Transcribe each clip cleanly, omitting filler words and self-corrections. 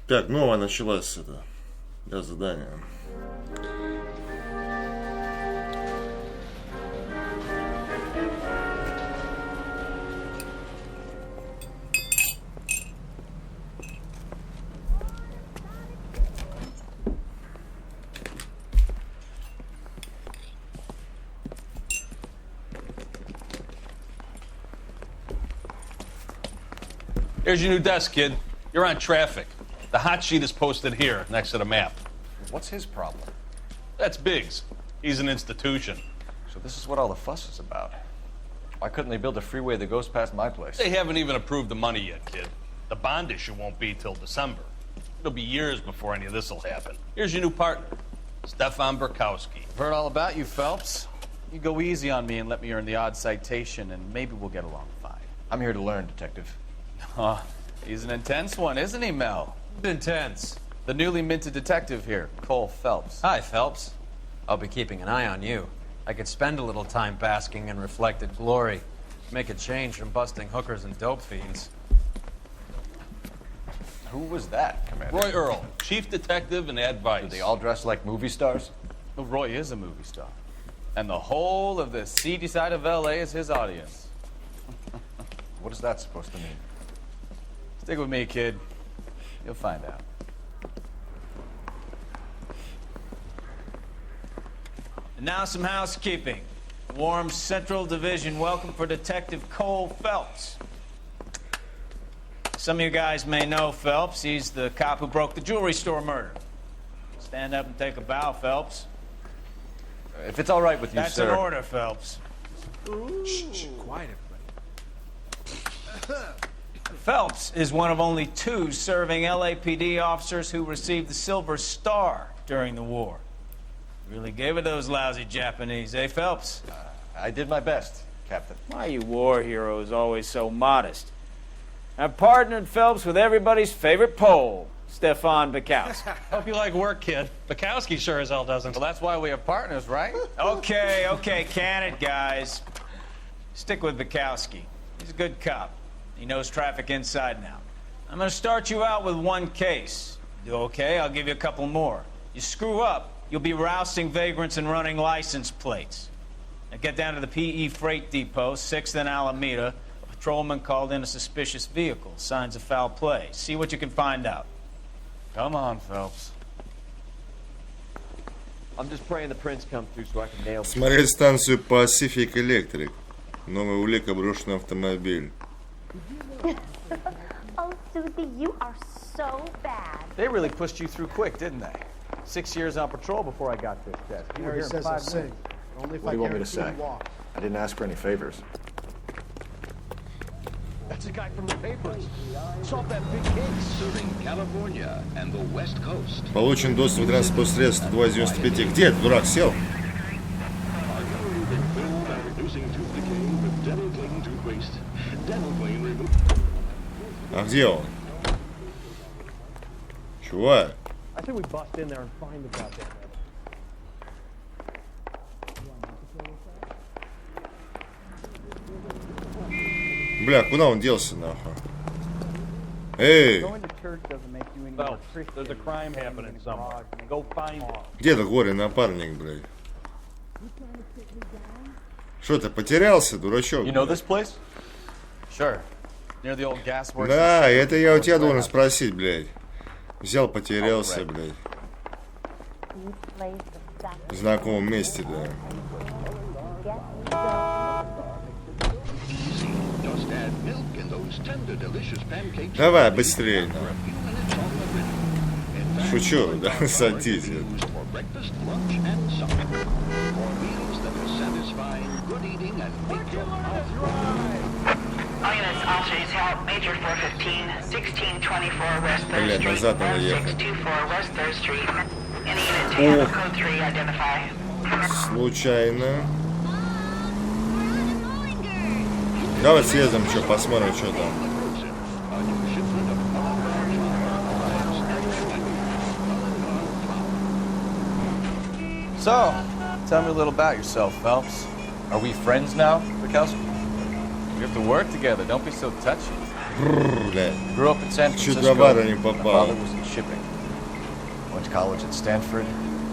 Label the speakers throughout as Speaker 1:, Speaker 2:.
Speaker 1: Так, новая началась это. Для задания.
Speaker 2: Here's your new desk, kid. You're on traffic. The hot sheet is posted here, next to the map.
Speaker 3: What's his problem?
Speaker 2: That's Biggs. He's an institution.
Speaker 3: So this is what all the fuss is about. Why couldn't they build a freeway that goes past my place?
Speaker 2: They haven't even approved the money yet, kid. The bond issue won't be till December. It'll be years before any of this will happen. Here's your new partner, Stefan Burkowski.
Speaker 4: Heard all about you, Phelps. You go easy on me and let me earn the odd citation, and maybe we'll get along fine.
Speaker 3: I'm here to learn, Detective.
Speaker 4: He's an intense one, isn't he, Mel?
Speaker 5: Intense.
Speaker 4: The newly minted detective here, Cole Phelps.
Speaker 5: Hi, Phelps. I'll be keeping an eye on you. I could spend a little time basking in reflected glory. Make a change from busting hookers and dope fiends.
Speaker 3: Who was that, Commander?
Speaker 2: Roy Earl, chief detective and advice.
Speaker 3: Do they all dress like movie stars?
Speaker 4: Well, Roy is a movie star. And the whole of the seedy side of L.A. is his audience.
Speaker 3: What is that supposed to mean?
Speaker 4: Stick with me, kid. You'll find out. And now some housekeeping. Warm Central Division welcome for Detective Cole Phelps. Some of you guys may know Phelps. He's the cop who broke the jewelry store murder. Stand up and take a bow, Phelps.
Speaker 3: If it's all right with you,
Speaker 4: That's
Speaker 3: sir.
Speaker 4: an order, Phelps.
Speaker 6: Shh, quiet, everybody.
Speaker 4: Phelps is one of only 2 serving LAPD officers who received the Silver Star during the war. Really gave it those lousy Japanese, eh, Phelps?
Speaker 3: I did my best, Captain.
Speaker 4: Why are you war heroes always so modest? I've partnered Phelps with everybody's favorite Pole, Stefan Bukowski.
Speaker 7: Hope you like work, kid. Bukowski sure as hell doesn't.
Speaker 4: Well, that's why we have partners, right? Okay, can it, guys. Stick with Bukowski. He's a good cop. He knows traffic inside and out. I'm going to start you out with 1 case. Do okay? I'll give you a couple more. You screw up, you'll be rousting vagrants and running license plates. Now get down to the PE Freight Depot, 6th and Alameda. A patrolman called in a suspicious vehicle. Signs of foul play. See what you can find out. Come on, Phelps.
Speaker 8: I'm just praying the prince comes through so I can nail.
Speaker 1: Смотреть станцию Pacific Electric. Новая улика брошенный автомобиль.
Speaker 9: Oh, Susie, you are so bad.
Speaker 4: They really pushed you through quick, didn't they? 6 years on patrol before I got this desk. You were here in 5 minutes.
Speaker 6: Only if
Speaker 3: What
Speaker 6: I
Speaker 3: do you want me to
Speaker 6: guarantee
Speaker 3: say?
Speaker 6: you walk.
Speaker 3: I didn't ask for any favors.
Speaker 8: That's a guy from the papers. Solve that big case.
Speaker 10: Serving California and the West Coast.
Speaker 1: Получен доступ к транспортному средству 295. Где этот дурак сел? А где он? Чувак?
Speaker 8: I think we bust in there and find the goddamn.
Speaker 1: Бля, куда он делся, нахуй? Эй!
Speaker 7: Phelps, there's a crime happening somewhere. Go find it.
Speaker 1: Где это горе напарник, блядь? Что ты, потерялся, дурачок?
Speaker 4: You know this place? Sure. Near the old gas works.
Speaker 1: Да, это я у тебя должен спросить, блядь. Взял, потерялся, блядь. В знакомом месте, да. Давай, быстрее, да. Шучу, да, садись. Блядь, назад надо ехать. Случайно. Давай съездим, что, посмотрим, что там.
Speaker 4: So, tell me a little about yourself, Phelps. Are we friends now, Bukowski? We have to work together. Don't be so touchy.
Speaker 1: Блядь.
Speaker 4: Grew up in San
Speaker 1: Чуть
Speaker 4: Francisco.
Speaker 1: в аварию не
Speaker 4: My
Speaker 1: попал.
Speaker 4: father was in
Speaker 3: shipping. Went to college at Stanford.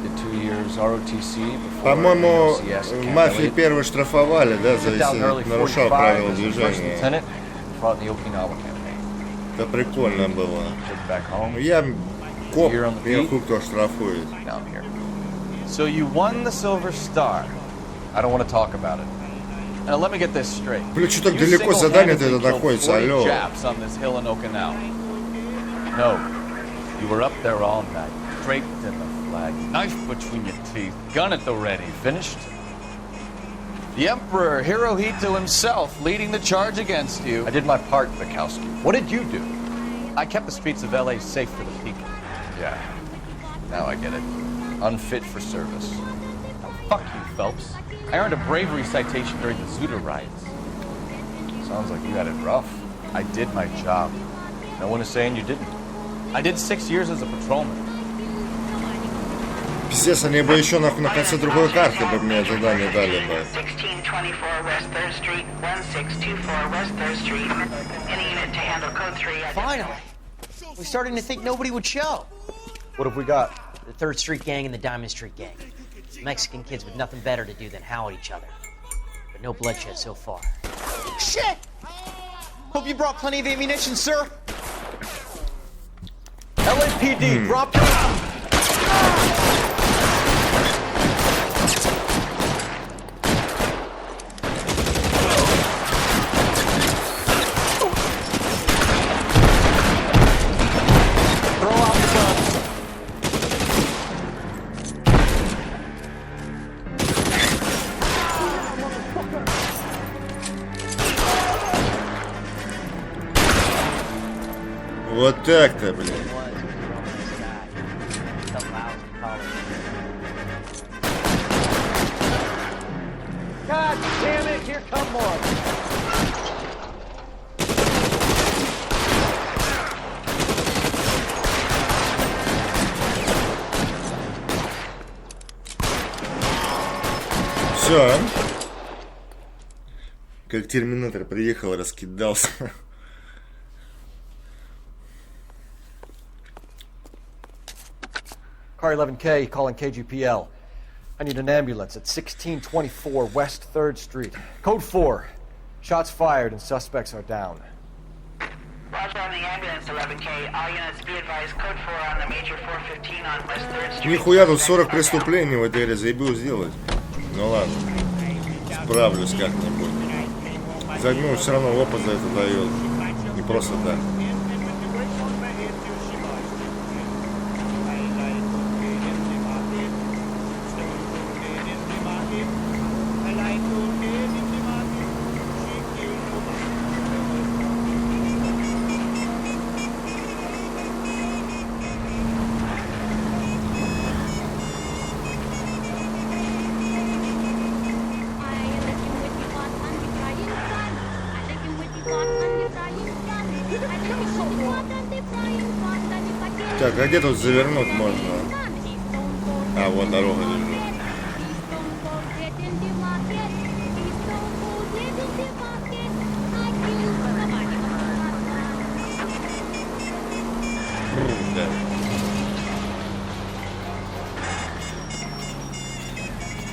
Speaker 3: Did 2 years ROTC before
Speaker 1: По-моему,
Speaker 3: ACS
Speaker 1: в
Speaker 3: at
Speaker 1: мафии
Speaker 3: Camp Elliott.
Speaker 1: первый штрафовали, да, за
Speaker 3: Shipped out in early
Speaker 1: если нарушал
Speaker 3: 45
Speaker 1: правила
Speaker 3: as a first
Speaker 1: движения.
Speaker 3: lieutenant. Fought in the Okinawa campaign.
Speaker 1: Это прикольно было.
Speaker 3: Shipped back home.
Speaker 1: Я коп,
Speaker 3: Here on the
Speaker 1: меня
Speaker 3: beat.
Speaker 1: хуй кто штрафует.
Speaker 3: Now I'm here.
Speaker 5: So you won the Silver Star.
Speaker 3: I don't want to talk about it.
Speaker 5: Now let me get this straight.
Speaker 1: Бля, что так
Speaker 5: You
Speaker 1: далеко задание-то это
Speaker 5: single-handedly killed
Speaker 1: находится,
Speaker 5: 40
Speaker 1: алло.
Speaker 5: Japs on this hill in Okinawa. No, you were up there all night, draped in the flag, knife between your teeth, gun at the ready, finished. The Emperor Hirohito himself leading the charge against you.
Speaker 3: I did my part, Bukowski. What did you do?
Speaker 5: I kept the streets of LA safe for the people.
Speaker 3: Yeah. Now I get it. Unfit for service.
Speaker 5: Fuck you, Phelps. I earned a bravery citation during the Zuda riots.
Speaker 3: Sounds like you had it rough.
Speaker 5: I did my job.
Speaker 3: No one is saying you didn't.
Speaker 5: I did 6 years as a patrolman.
Speaker 1: Пиздец, они бы еще нахуй на конце другой карты бы мне задание дали бы.
Speaker 11: 1624 West 3rd Street, 1624 West 3rd Street. Any unit to handle code 3.
Speaker 12: Finally! We're starting to think nobody would show.
Speaker 3: What have we got?
Speaker 12: The 3rd Street Gang and the Diamond Street Gang. Mexican kids with nothing better to do than howl at each other. But no bloodshed so far.
Speaker 13: Shit! Hope you brought plenty of ammunition, sir.
Speaker 3: LAPD, drop your...
Speaker 13: Throw out the guns.
Speaker 1: Вот так-то, блин.
Speaker 8: God damn it, here come more.
Speaker 1: Все. Как терминатор приехал, раскидался.
Speaker 14: Car 11K calling KGPL. I need an ambulance at 1624 West 3rd Street. Code 4. Shots fired and suspects are down.
Speaker 11: Roger on the ambulance, 11K. All units be advised, code 4 on the major 415 on West 3rd Street.
Speaker 1: Нихуя тут 40 преступлений в этой игре, заебил сделать. Ну ладно. Справлюсь как-нибудь. Загнул, все равно опыт за это дает. Не просто так. Так, а где тут завернуть можно? А, вот дорога лежит. Да.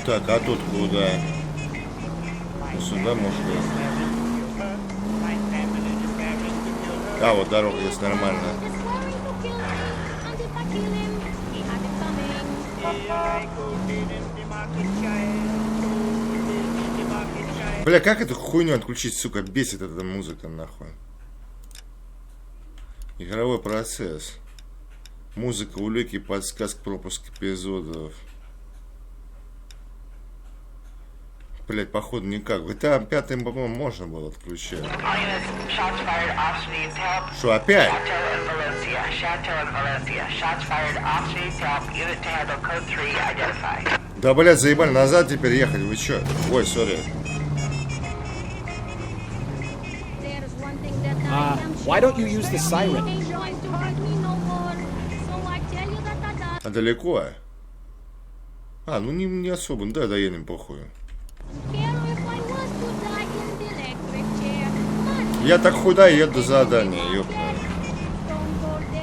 Speaker 1: Так, а тут куда? Сюда можно. А, вот дорога есть нормальная. Бля, как эту хуйню отключить, сука, бесит эта музыка, нахуй. Игровой процесс. Музыка, улики, подсказка, пропуск эпизодов. Блять, походу никак. GTA 5, по-моему, можно было отключать. Что, опять? Да, блядь, заебали, назад теперь ехать, вы чё? Ой, сори.
Speaker 6: Why don't you use the siren?
Speaker 1: А далеко? А, ну не особо. Да, доедем, похуй. Я так худая, еду до задания, ёпта.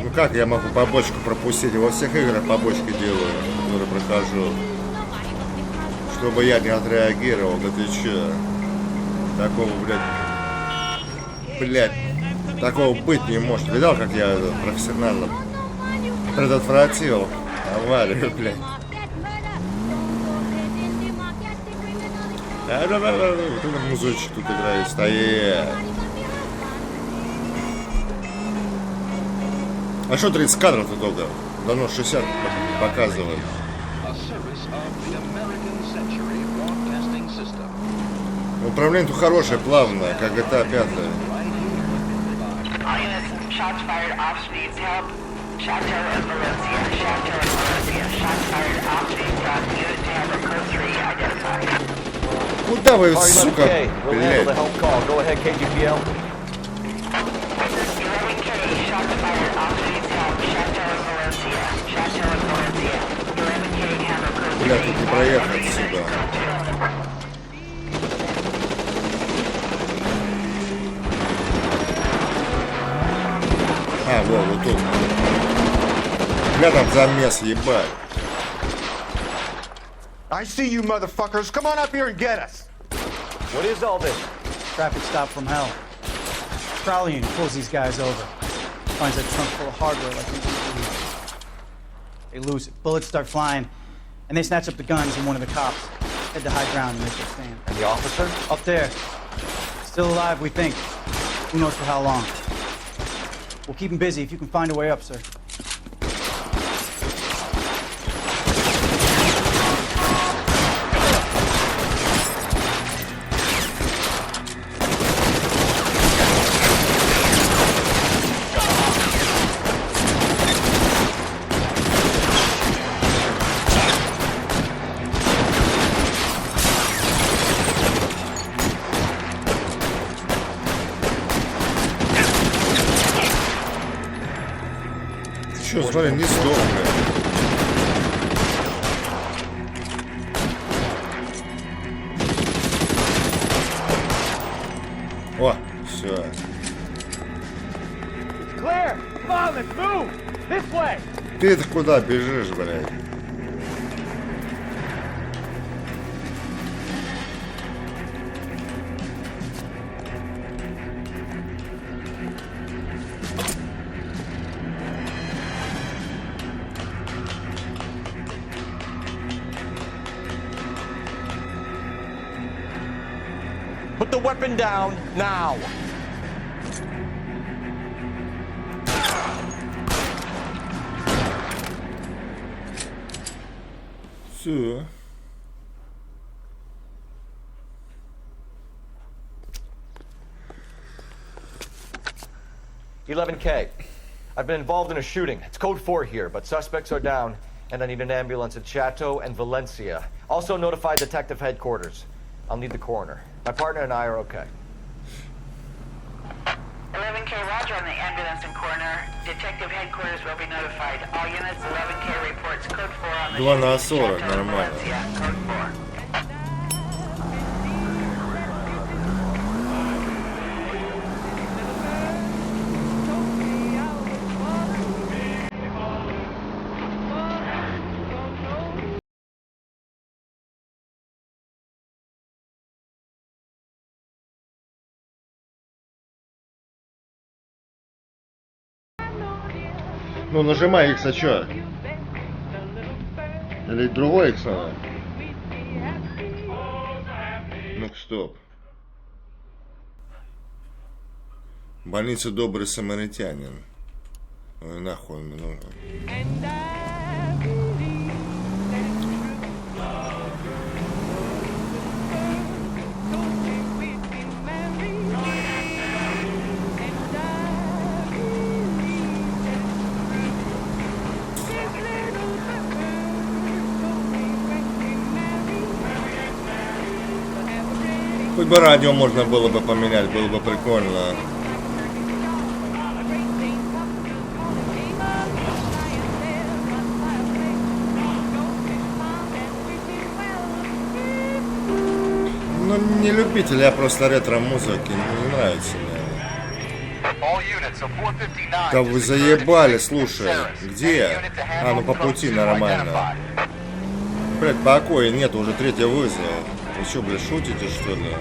Speaker 1: Ну как я могу побочку пропустить? Во всех играх побочки делаю, которые прохожу. Чтобы я не отреагировал, да ты чё? Такого, блядь, такого быть не может. Видал, как я профессионально предотвратил аварию, блядь. Да-да-да-да, вот этот музычек тут играет, стоять. А что 30 кадров-то только? Давно 60 показывает. Управление тут хорошее, плавное, как GTA 5. Куда вы, сука, блядь? Бля, тут не проехать сюда. А, вот тут. Бля, там замес, ебать.
Speaker 8: I see you motherfuckers. Come on up here and get us.
Speaker 14: What is all this?
Speaker 6: Traffic stop from hell. Trolley unit pulls these guys over. Finds a trunk full of hardware like they lose it. Bullets start flying, and they snatch up the guns and one of the cops. Head to high ground and make their stand.
Speaker 14: And the officer?
Speaker 6: Up there. Still alive, we think. Who knows for how long. We'll keep him busy if you can find a way up, sir.
Speaker 1: Чё, смотри, не сдох, блядь. О, все. Ты-то куда бежишь, блядь?
Speaker 14: Put the weapon down now.
Speaker 1: Все.
Speaker 14: $11K. I've been involved in a shooting. It's code 4 here, but suspects are down, and I need an ambulance at Chateau and Valencia. Also notify detective headquarters. I'll need the coroner. My partner and I are okay.
Speaker 11: 11K, roger on the ambulance and coroner. Detective headquarters will be notified. All units, 11K reports code 4 on the
Speaker 1: 2 на 40, нормально.
Speaker 11: Code 4.
Speaker 1: Ну, нажимай X, а чё? Или другой X надо? Ну-ка, стоп. Больница Добрый Самаритянин. Ой, нахуй он мне нужен. Хоть бы радио можно было бы поменять, было бы прикольно. Ну, не любитель, я просто ретро-музыки, не нравится мне. Да вы заебали, слушай. Где? А, ну по пути нормально. Блядь, покоя нет, уже третий вызов. Вы что, блядь, шутите, что ли?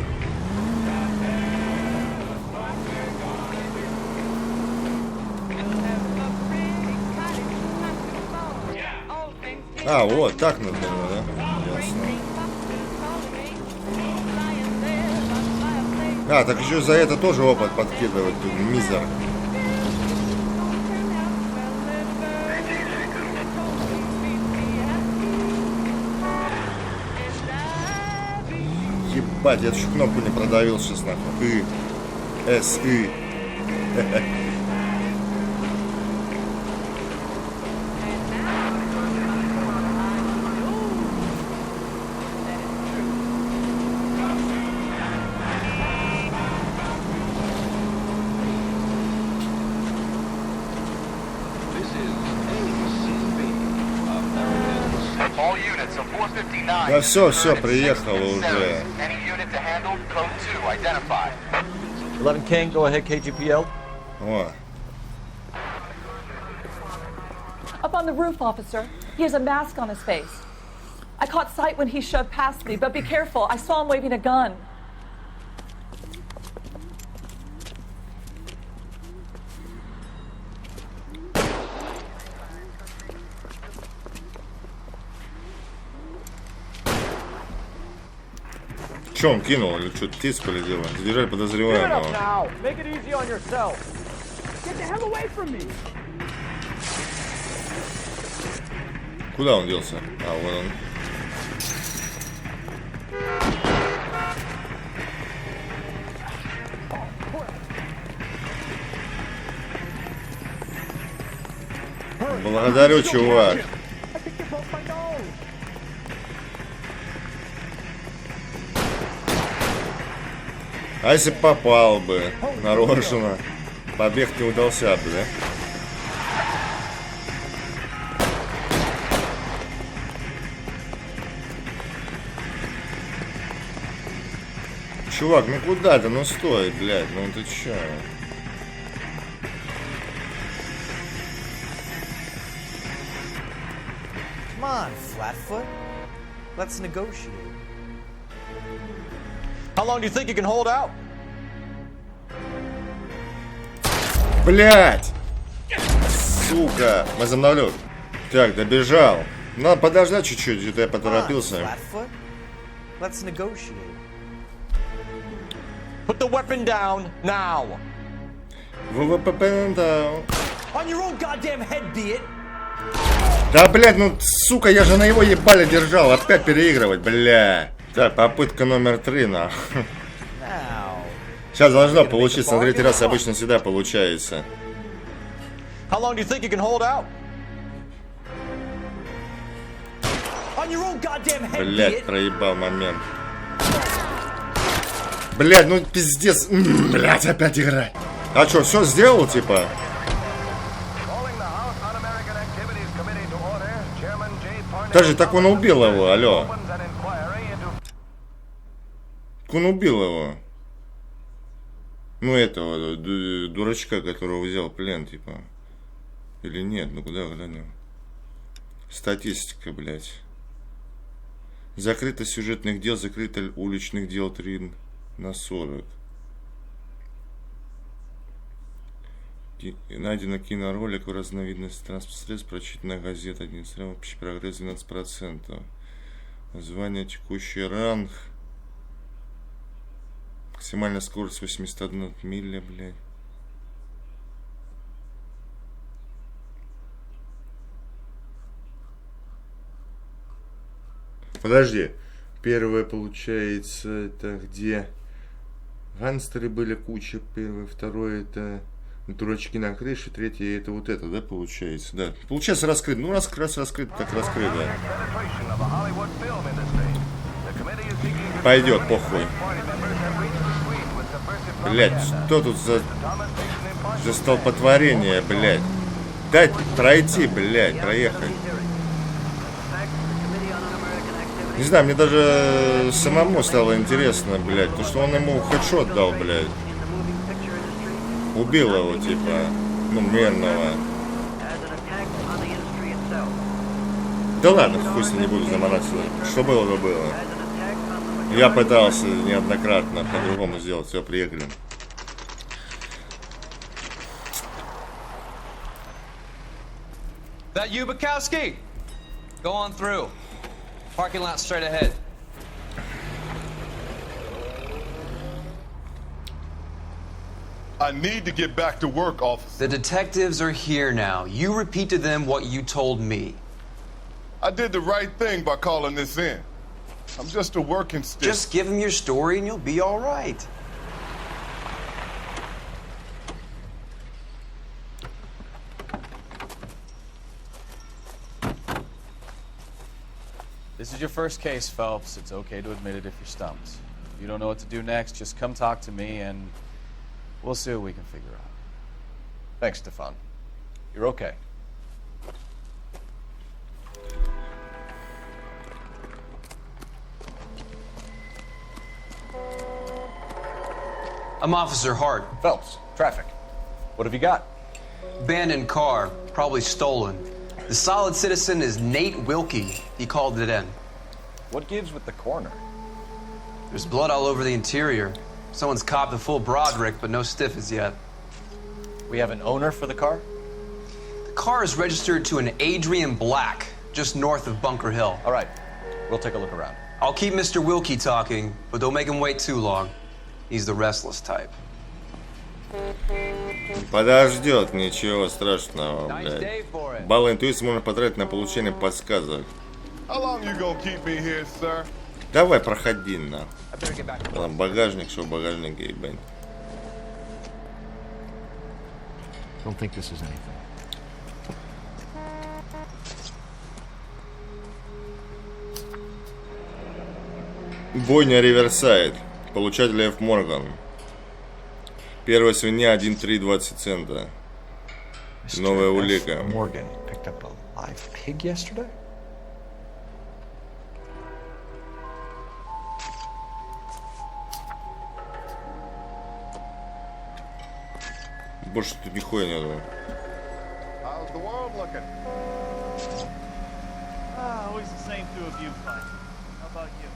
Speaker 1: А, вот, так надо, да? Ясно. А, так еще за это тоже опыт подкидывать, мизер. Ебать, я чуть кнопку не продавил сейчас, нахуй. С-И. Да все, приехало уже.
Speaker 3: 11 King, go ahead, KGPL.
Speaker 1: О.
Speaker 15: Up on the roof, officer. He has a mask on his face. I caught sight when he shoved past me, but be careful. I saw him waving a gun.
Speaker 1: Че он кинул или что, тиск полетело? Задержали подозреваемого. Куда он делся? А, вон он. Благодарю, чувак. А если попал бы нарочно, побег не удался бы, да? Чувак, ну куда ты? Ну стой, блядь, ну ты чё?
Speaker 16: Come on, Flatfoot. Let's negotiate.
Speaker 3: How long do you think you can hold out?
Speaker 1: Блять! Сука! Возобновлю. Так, добежал. Надо подождать чуть-чуть, где-то я поторопился.
Speaker 16: Let's negotiate.
Speaker 3: Put the weapon down now.
Speaker 1: Weapon down.
Speaker 16: On your own goddamn head, be it.
Speaker 1: Да, блядь, ну, сука, я же на его ебале держал. Опять переигрывать, бля. Так, попытка номер 3, нахуй. Сейчас должно получиться. На третий раз обычно всегда получается.
Speaker 3: How long do you think you can hold out?
Speaker 1: Блядь, проебал момент. Блядь, ну пиздец. Блядь, опять играть. А что, все сделал, типа? Даже так он убил его, алло. Он убил его. Ну, этого дурачка, которого взял в плен, типа. Или нет, ну куда глянем. Статистика, блядь. Закрыто сюжетных дел, закрыто уличных дел 3/40. Найдено киноролик в разновидности транспортных средств, прочитана газета, административный общий прогресс 12%. Название текущий ранг. Максимальная скорость 81 миля, блядь. Подожди. Первое получается, это где гангстеры были куча. Первое, второе это дурачки на крыше, третье это вот это, да, получается? Да. Получается раскрыт. Ну, раз раскрыт, так раскрыт, да. Пойдет, похуй. Блять, что тут за столпотворение, блять? Дать пройти, блять, проехать. Не знаю, мне даже самому стало интересно, блять, потому что он ему хедшот дал, блять. убил его, типа, ну, мирного. Да ладно, хуй с ним, не буду заморачиваться. Что было, то было. Я пытался неоднократно по-другому сделать. Все, приехали.
Speaker 17: That you, Bukowski? Go on through. Parking lot straight ahead.
Speaker 18: I need to get back to work, officer.
Speaker 17: The detectives are here now. You repeat to them what you told me.
Speaker 18: I did the right thing by calling this in. I'm just a working stick.
Speaker 17: Just give them your story and you'll be all right.
Speaker 5: This is your first case, Phelps. It's okay to admit it if you're stumped. If you don't know what to do next, just come talk to me and we'll see what we can figure out.
Speaker 14: Thanks, Stefan. You're okay.
Speaker 17: I'm Officer Hart.
Speaker 14: Phelps, traffic. What have you got?
Speaker 17: Abandoned car, probably stolen. The solid citizen is Nate Wilkie. He called it in.
Speaker 14: What gives with the coroner?
Speaker 17: There's blood all over the interior. Someone's copped a full Broderick, but no stiff as yet.
Speaker 14: We have an owner for the car?
Speaker 17: The car is registered to an Adrian Black, just north of Bunker Hill.
Speaker 14: All right, we'll take a look around.
Speaker 17: I'll keep Mr. Wilkie talking, but don't make him wait too long. He's the restless type.
Speaker 1: Подождет, ничего страшного, блядь. Баллы интуиции можно потратить на получение подсказок.
Speaker 18: How long you gonna keep me here, sir?
Speaker 1: Давай, проходи, на. Там багажник, что в багажнике, ебать.
Speaker 19: Don't think this is anything.
Speaker 1: Бойня Риверсайд. Получатель Ф. Морган. Первая свинья 1,320 цента. Новая улика.
Speaker 14: Morgan picked up a live pig yesterday?
Speaker 1: Больше тут нихуя нету.
Speaker 18: How's the world looking?
Speaker 7: Always the same two of you fighting. How about you?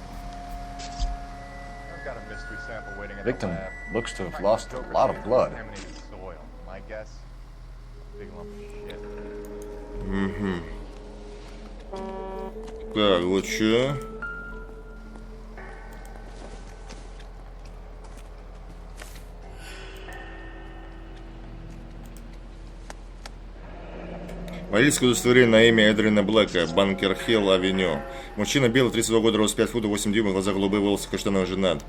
Speaker 18: I've got a mystery sample waiting at
Speaker 14: Victim
Speaker 18: the lab.
Speaker 14: looks to have lost a lot of blood.
Speaker 18: Contaminated soil. My guess, big lump of shit.
Speaker 1: Угу. Так, вот что? Водительское удостоверение на имя Эдрина Блэка, Банкер Хилл, Авеню. Мужчина белый, 32 года, рост 5 футов, 8 дюймов, глаза голубые, волосы каштановый, женат.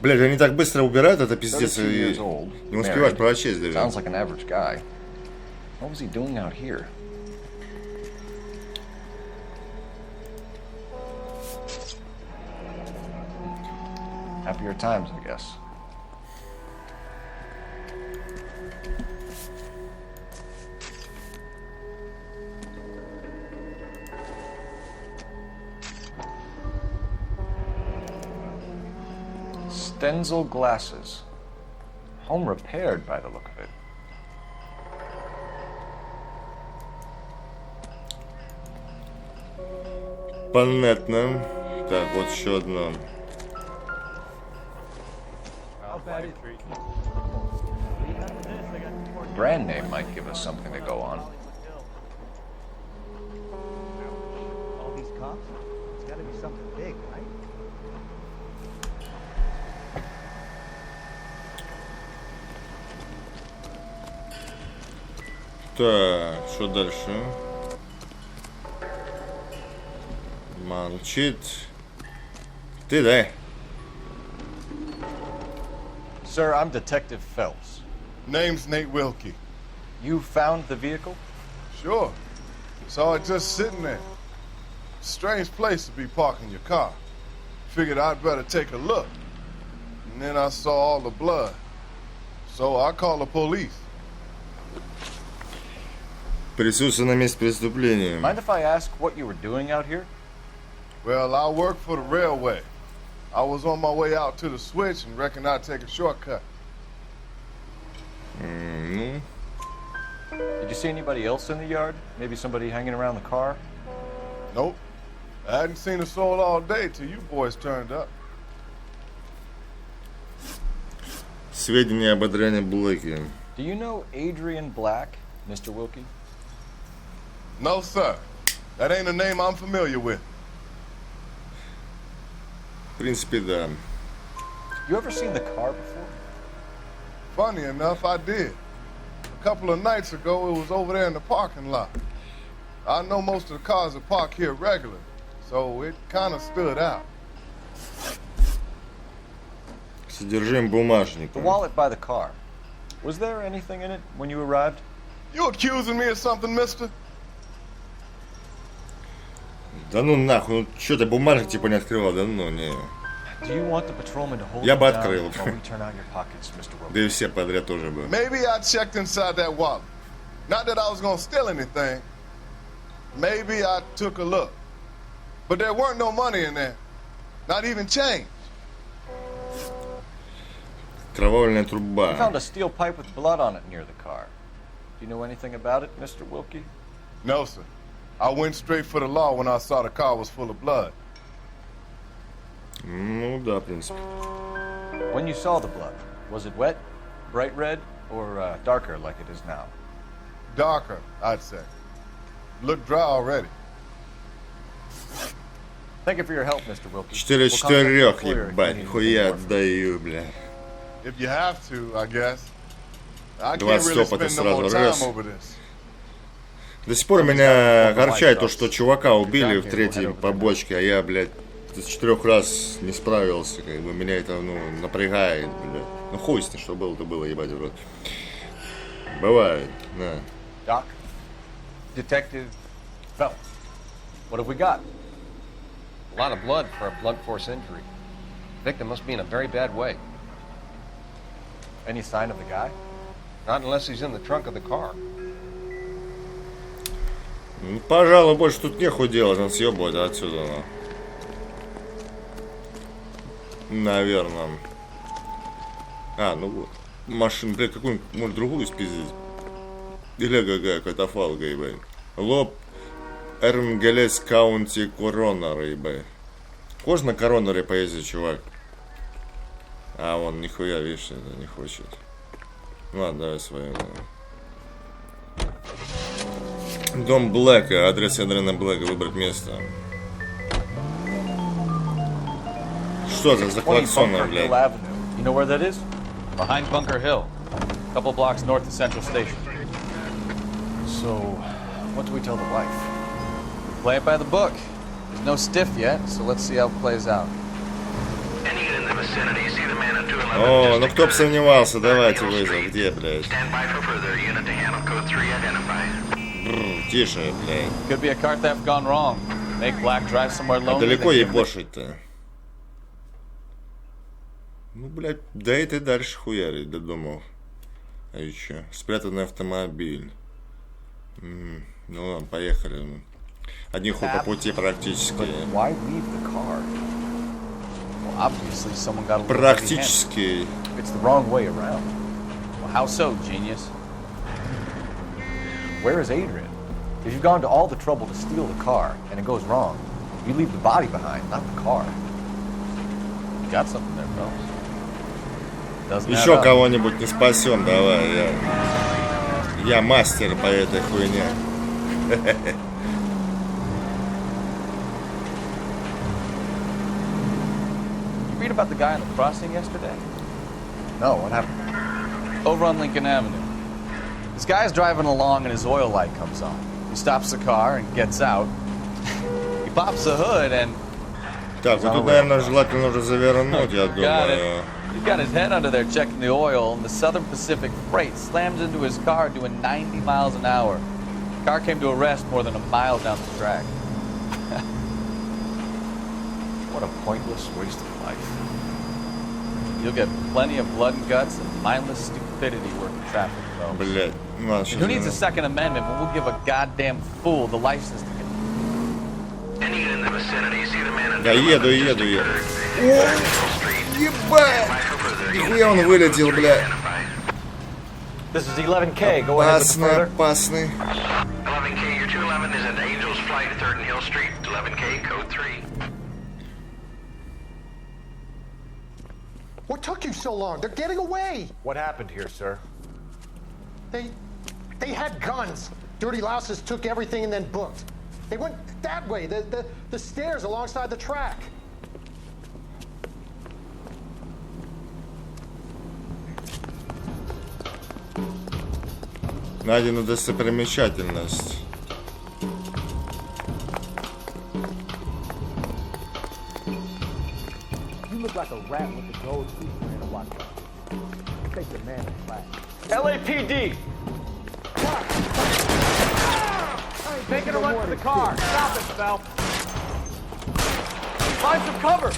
Speaker 1: Блядь, они так быстро убирают, это пиздец, и не успеваешь прочесть даже.
Speaker 14: Sounds like an average guy. What was he doing out here? Happier times, I guess. Stenzel glasses. Home repaired by the look of it.
Speaker 1: Понятно. Так, вот еще одно.
Speaker 14: Brand name might give us something to go on.
Speaker 6: All these cops? It's gotta be something big, right?
Speaker 1: Так, что дальше? Молчит. Ты дай.
Speaker 14: Sir, I'm Detective Phelps.
Speaker 18: Name's Nate Wilkie.
Speaker 14: You found the vehicle?
Speaker 18: Sure. Saw it just sitting there. Strange place to be parking your car. Figured I'd better take a look. And then I saw all the blood. So I called the police.
Speaker 1: Присутствие на месте преступления.
Speaker 14: Mind if I ask what you were doing out here?
Speaker 18: Well, I work for the railway. I was on my way out to the switch and reckoned I'd take a shortcut.
Speaker 1: Ну.
Speaker 3: Did you see anybody else in the yard? Maybe somebody hanging around the car?
Speaker 18: Nope. I hadn't seen a soul all day till you boys turned up.
Speaker 1: Сведения об Адриане Блэке.
Speaker 3: Do you know Adrian Black, Mr. Wilkie?
Speaker 18: No, sir. That ain't a name I'm familiar with.
Speaker 1: В принципе, да.
Speaker 3: You ever seen the car before?
Speaker 18: Funny enough, I did. A couple of nights ago, it was over there in the parking lot. I know most of the cars are parked here regularly, so it kind of stood out.
Speaker 1: Содержимое бумажника.
Speaker 3: The wallet by the car. Was there anything in it when you arrived?
Speaker 18: You accusing me of something, mister?
Speaker 1: Да ну нахуй, ну что ты бумажник типа не открывал, да ну не.
Speaker 3: Do you want the patrolman to hold
Speaker 1: Я
Speaker 3: you
Speaker 1: бы
Speaker 3: down
Speaker 1: открыл.
Speaker 3: while we turn out your pockets, Mr. Wilkie?
Speaker 1: Да и все подряд тоже бы.
Speaker 18: Maybe I checked inside that wallet. Not that I was gonna steal anything. Maybe I took a look. But there weren't no money in there. Not even change.
Speaker 1: Кровавленная
Speaker 3: We
Speaker 1: труба.
Speaker 3: found a steel pipe with blood on it near the car. Do you know anything about it, Mr. Wilkie?
Speaker 18: No, sir. I went straight for the law when I saw the car was full of blood.
Speaker 1: Ну да, в принципе.
Speaker 3: When you saw the blood, was it wet, bright red, or darker like it is now?
Speaker 18: Darker, I'd say. Looked dry already.
Speaker 3: Thank you for your help, Mr. Wilkie.
Speaker 1: 4-4, ебать, хуя отдаю, бля.
Speaker 18: If you have to, I guess. I can't
Speaker 1: 20
Speaker 18: really
Speaker 1: опыта
Speaker 18: spend no more
Speaker 1: сразу
Speaker 18: time
Speaker 1: раз.
Speaker 18: over this.
Speaker 1: До сих пор меня огорчает то, что чувака убили в третьей побочке, а я, блядь, с 4 раз не справился, как бы, меня это, ну, напрягает, блядь. Ну, хуй с ним, что было-то было, ебать, в рот. Бывает, да.
Speaker 3: Doc, Detective Phelps, what have we got?
Speaker 20: A lot of blood for a blunt force injury. The victim must be in a very bad way.
Speaker 3: Any sign of the guy?
Speaker 20: Not unless he's in the trunk of the car.
Speaker 1: Ну, пожалуй, больше тут нехуй делать, он съебывает отсюда, ну. Наверное. А, ну вот. Машину, блядь, какую-нибудь, может, другую спиздить. Или какая катафалка, ебать. Лоб Эрнгелес Каунти Коронер, ебать. Хочешь на Коронере поездить, чувак? А, он нихуя, видишь, это не хочет. Ладно, давай свою. Дом Блэка, адрес Адриана Блэка, выбрать место. Что это за клаксоны, блядь?
Speaker 3: You know where that is?
Speaker 5: Behind Bunker Hill, a couple blocks north of Central Station.
Speaker 3: So, what do we tell the wife?
Speaker 5: Play it by the book. There's no stiff yet, so let's see how it plays out.
Speaker 1: О, ну кто бы сомневался, давайте вызов. Где, блядь? Тише, блядь.
Speaker 5: Could be a car theft gone wrong. Make Black drive somewhere lonely.
Speaker 1: Далеко ебошить-то. Ну, блядь, да и ты дальше хуярить до домов. А еще спрятанный автомобиль. Ну ладно, поехали. Один хуй по пути практически.
Speaker 5: Obviously, someone got a little
Speaker 1: Практически.
Speaker 3: It's the wrong way around.
Speaker 5: Well, how so, genius?
Speaker 3: Where is Adrian? If you've gone to all the trouble to steal the car and it goes wrong, you leave the body behind, not the car.
Speaker 5: You got something there, fellas. Doesn't
Speaker 1: Еще кого-нибудь не спасем, давай. Я мастер по этой хуйне.
Speaker 5: You read about the guy on the crossing yesterday?
Speaker 3: No, what happened?
Speaker 5: Over on Lincoln Avenue. This guy's driving along and his oil light comes on. He stops the car and gets out. He pops the hood and...
Speaker 1: Так, вот тут, наверное, желательно уже завернуть, я думаю.
Speaker 5: He got his head under there checking the oil, and the Southern Pacific Freight slams into his car doing 90 miles an hour. The car came to a rest more than a mile down the track.
Speaker 3: What a pointless waste of life.
Speaker 5: You'll get plenty of blood and guts and mindless stupidity working traffic, though.
Speaker 1: Блядь, ну,
Speaker 5: Who needs a Second Amendment when we'll give a goddamn fool the license to get...
Speaker 1: Да еду. Ебать! Нихуя он вылетел, бля.
Speaker 14: This is 11K. Go ahead with the further.
Speaker 1: Опасный.
Speaker 10: 11K, your 211 is at Angels Flight, 3rd and Hill Street. 11K, code 3.
Speaker 8: What took you so long? They're getting away.
Speaker 14: What happened here, sir?
Speaker 8: They had guns. Dirty louses took everything and then booked. They went that way, the stairs alongside the track.
Speaker 1: Найдена достопримечательность.
Speaker 16: You look like a rat with a gold tooth in a watch. Take your man in class.
Speaker 14: LAPD!
Speaker 16: Making a run for the car. Stop it, Phelps. Find some cover.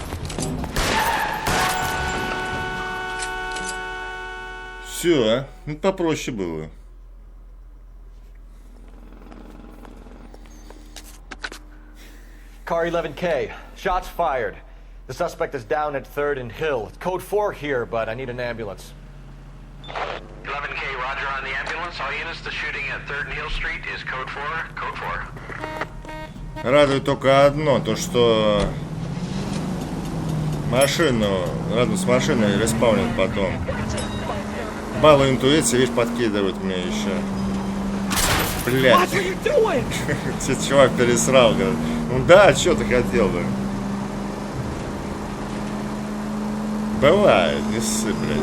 Speaker 1: Все, а? Ну, попроще было.
Speaker 14: Car 11K. Shots fired. The suspect is down at 3rd and Hill. It's code 4 here, but I need an ambulance.
Speaker 10: 11K, roger on the ambulance. All units, the shooting at 3rd and Hill Street is code 4. Code 4.
Speaker 1: Радует только одно, то что машину, рядом с машиной респаунят потом. Баллы интуиции, видишь, подкидывают мне еще. Блядь. Тебе чувак пересрал, говорит. Ну да, что ты хотел бы? Бывает, не ссы, блядь.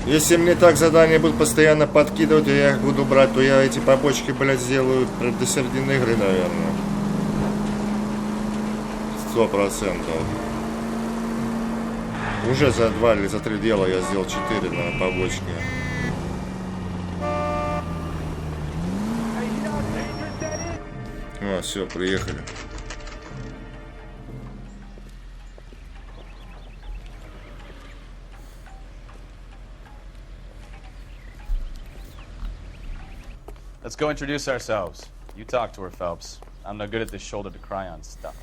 Speaker 1: Если мне так задание будут постоянно подкидывать, и я их буду брать, то я эти побочки, блядь, сделаю до середины игры, наверное. 100%. Уже за 2 или за 3 дела я сделал 4 на побочке. О, все, приехали.
Speaker 5: Let's go introduce ourselves. You talk to her, Phelps. I'm no good at this shoulder to cry on stuff.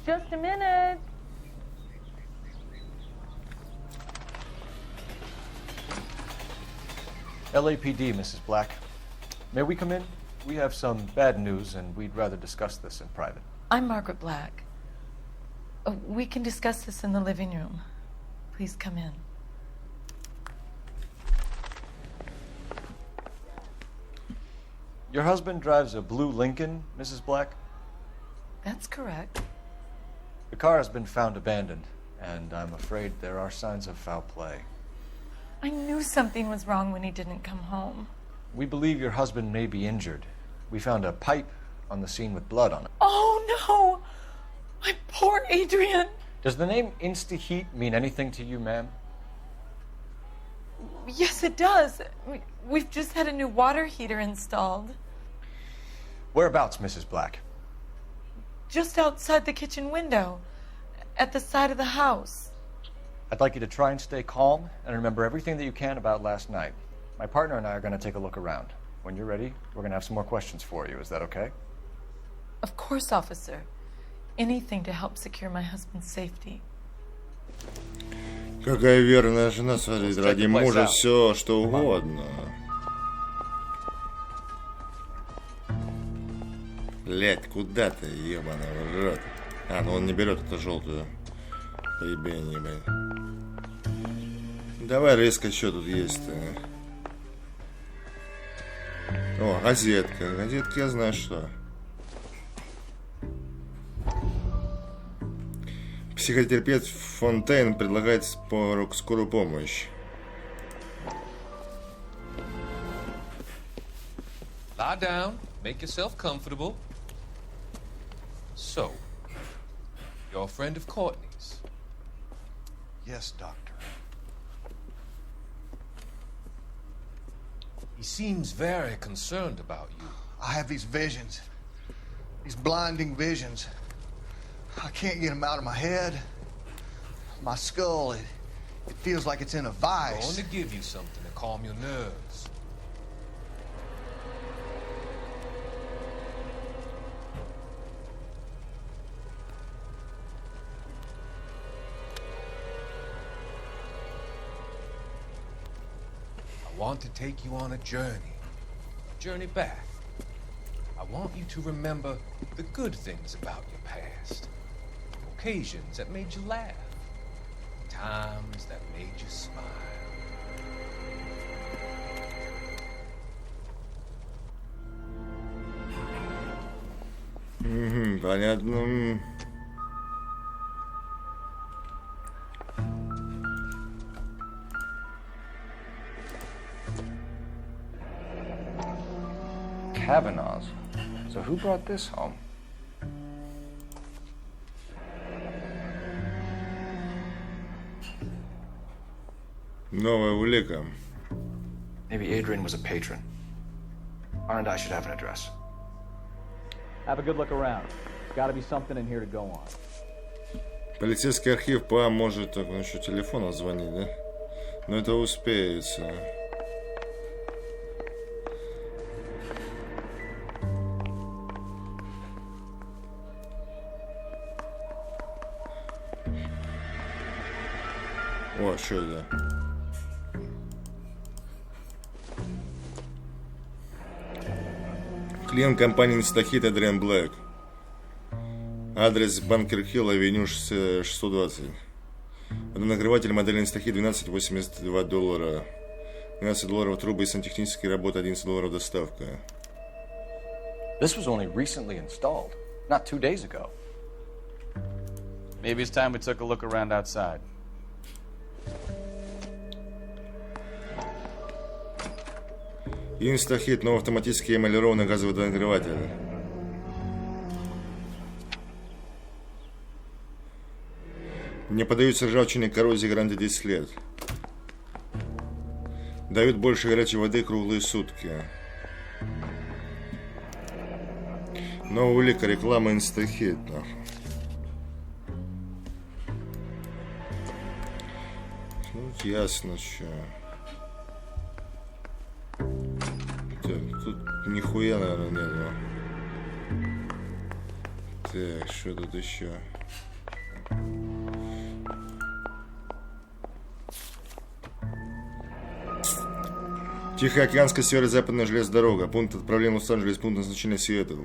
Speaker 15: Just a minute.
Speaker 14: LAPD, Mrs. Black. May we come in? We have some bad news, and we'd rather discuss this in private.
Speaker 15: I'm Margaret Black. We can discuss this in the living room. Please come in.
Speaker 14: Your husband drives a blue Lincoln, Mrs. Black?
Speaker 15: That's correct.
Speaker 14: The car has been found abandoned, and I'm afraid there are signs of foul play.
Speaker 15: I knew something was wrong when he didn't come home.
Speaker 14: We believe your husband may be injured. We found a pipe on the scene with blood on it.
Speaker 15: Oh, no! My poor Adrian!
Speaker 14: Does the name Insta-Heat mean anything to you, ma'am?
Speaker 15: Yes, it does. We've just had a new water heater installed.
Speaker 14: Whereabouts, Mrs. Black?
Speaker 15: Just outside the kitchen window, at the side of the house.
Speaker 14: I'd like you to try and stay calm and remember everything that you can about last night. My partner and I are going to take a look around. When you're ready, we're going to have some more questions for you. Is that okay?
Speaker 15: Of course, officer. Anything to help secure my husband's safety.
Speaker 1: Какая верная жена, смотри, ради мужа все, что угодно. Блять, куда ты, ебаный в рот? А, ну он не берет эту желтую. Поебение, блядь. Давай резко, что тут есть-то? О, газетка. Газетка, я знаю что. Психотерапевт Фонтейн предлагает скорую помощь.
Speaker 21: Lie down, make yourself comfortable. So, you're a friend of Courtney's?
Speaker 22: Yes, Doctor. He seems very concerned about you. I have these visions. These blinding visions. I can't get them out of my head.
Speaker 2: My skull, it feels like it's in a
Speaker 22: I'm
Speaker 2: vice.
Speaker 22: going to give you something to calm your nerves. I want to take you on a journey back. I want you to remember the good things about your past, occasions that made you laugh, times that made you smile.
Speaker 1: Понятно.
Speaker 3: Kavanaugh's. So who brought this home?
Speaker 1: Новая улика.
Speaker 14: Maybe Adrian was a patron. R&I should have an address.
Speaker 7: Have a good look around. There's got to be something in here to go on.
Speaker 1: Полицейский архив ПА может так насчет телефона звонить, да? Но это успеется. О, что это? Клиент компании Инстахит Эдриан Блэк. Адрес Банкер Хилл, авеню 620. Водонагреватель модели Инстахит $12.82. $12 трубы и сантехнические работы, $11 доставка.
Speaker 3: This was only recently installed, not 2 days ago.
Speaker 5: Maybe it's time we took a look around outside.
Speaker 1: Инстахит, но автоматически эмалированный газовый водонагреватель. Не поддаются ржавчине, коррозии, гарантия 10 лет. Дают больше горячей воды круглые сутки. Новая улика, реклама Инстахит. Ну, ясно, что. Так, тут нихуя, наверное, нету. Так, что тут еще? Тихоокеанская северо-западная железная дорога. Пункт отправления Лос-Анджелес, пункт назначения Сиэтл.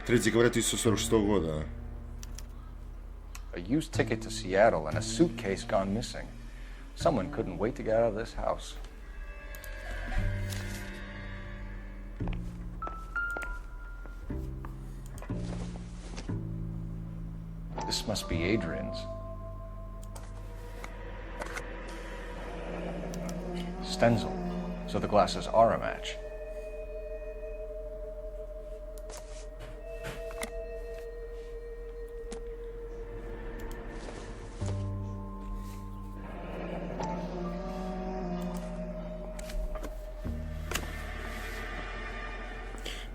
Speaker 1: 3 декабря 1946 года.
Speaker 3: A used ticket to Seattle and a suitcase gone missing. Someone couldn't wait to get out of this house. This must be Adrian's. Stenzel. So the glasses are a match.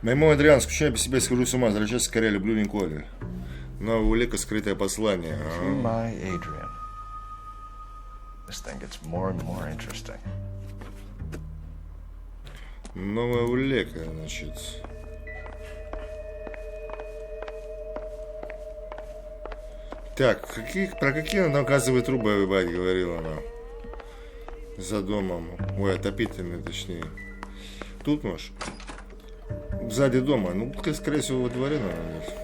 Speaker 1: Моему Адриан, скучаю по себе, схожу с ума, возвращайся скорее, люблю Николя. Новая улика, скрытое послание.
Speaker 3: To my Adrian. This thing gets more and more interesting.
Speaker 1: Новая улика, значит. Так, про какие она газовые трубы, ебать, говорила она? За домом. Ой, отопительные, точнее. Тут, может? Сзади дома. Ну, скорее всего, во дворе, наверное, нет.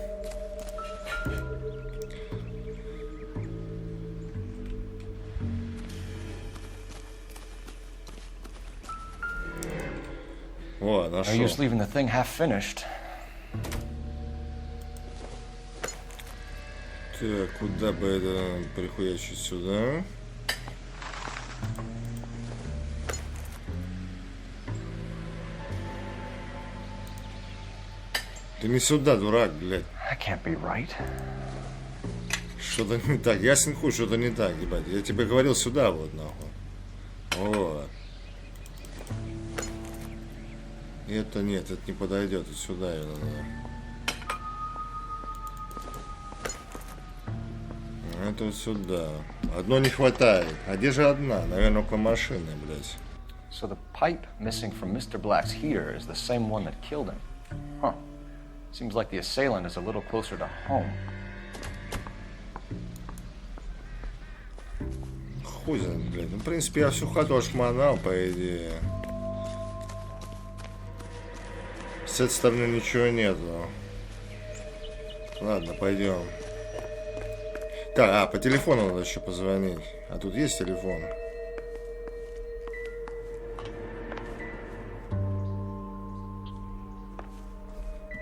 Speaker 1: О, нашел.
Speaker 3: No use leaving the thing half finished.
Speaker 1: Так, куда бы это прихуячить сюда? Ты не сюда, дурак, блядь.
Speaker 3: That can't be right.
Speaker 1: Что-то не так. Ясен хуй, что-то не так, ебать. Я тебе говорил сюда, вот, нахуй. Вот. Это нет, это не подойдет. Вот сюда ее надо. Вот это вот сюда. Одно не хватает. А где же одна? Наверное, около машины, блядь.
Speaker 3: So the pipe missing from Mr. Black's heater is the same one that killed him. Huh. Seems like the assailant is a little closer to home.
Speaker 1: Хуй знает, блядь. Ну, в принципе, я всю хату ошмонал, по идее. С этой стороны ничего нету. Ладно, пойдем. Так, по телефону надо еще позвонить. А тут есть телефон?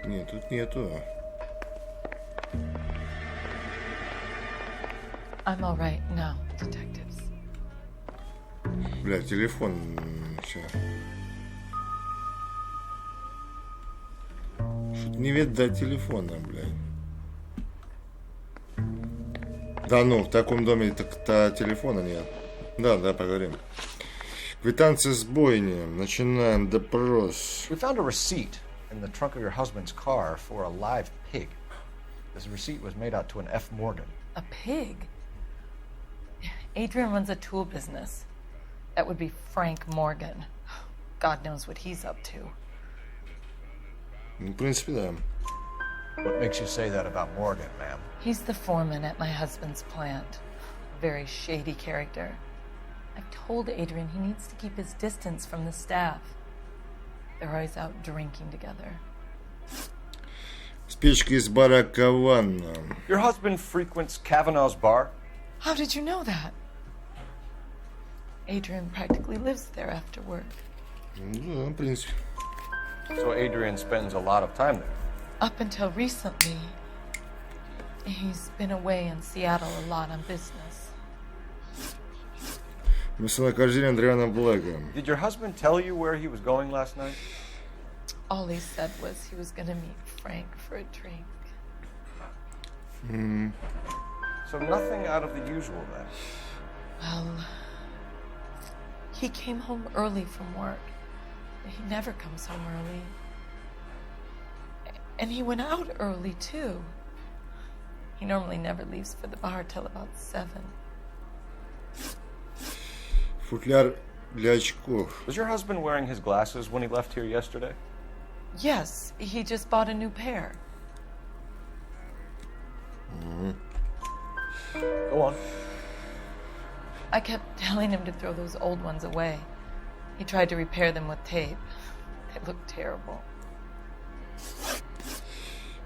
Speaker 1: Нет, тут нету.
Speaker 15: I'm all right now, detectives.
Speaker 1: Бля, телефон. Что-то не видать телефона, блядь. Да ну, в таком доме так-то телефона нет. Да, поговорим. Квитанция с бойни. Начинаем допрос.
Speaker 3: We found a receipt in the trunk of your husband's car for a live pig. This receipt was made out to an F. Morgan.
Speaker 15: A pig? Adrian runs a tool business. That would be Frank Morgan. God knows what he's up to.
Speaker 1: Ну, в принципе, да.
Speaker 3: What makes you say that about Morgan, ma'am?
Speaker 15: He's the foreman at my husband's plant. A very shady character. I've told Adrian he needs to keep his distance from the staff. They're always out drinking together.
Speaker 1: Спички из бара Каванна.
Speaker 3: Your husband frequents Kavanaugh's bar?
Speaker 15: How did you know that? Adrian practically lives there after work.
Speaker 1: Да, в принципе.
Speaker 3: So Adrian spends a lot of time there?
Speaker 15: Up until recently, he's been away in Seattle a lot on business.
Speaker 1: Местонахождение Адриана Блэка.
Speaker 3: Did your husband tell you where he was going last night?
Speaker 15: All he said was he was going to meet Frank for a drink.
Speaker 3: So nothing out of the usual then?
Speaker 15: Well, he came home early from work. He never comes home early. And he went out early, too. He normally never leaves for the bar till about 7.
Speaker 1: Футляр для очков.
Speaker 3: Was your husband wearing his glasses when he left here yesterday?
Speaker 15: Yes, he just bought a new pair.
Speaker 3: Go on.
Speaker 15: I kept telling him to throw those old ones away. He tried to repair them with tape. They looked terrible.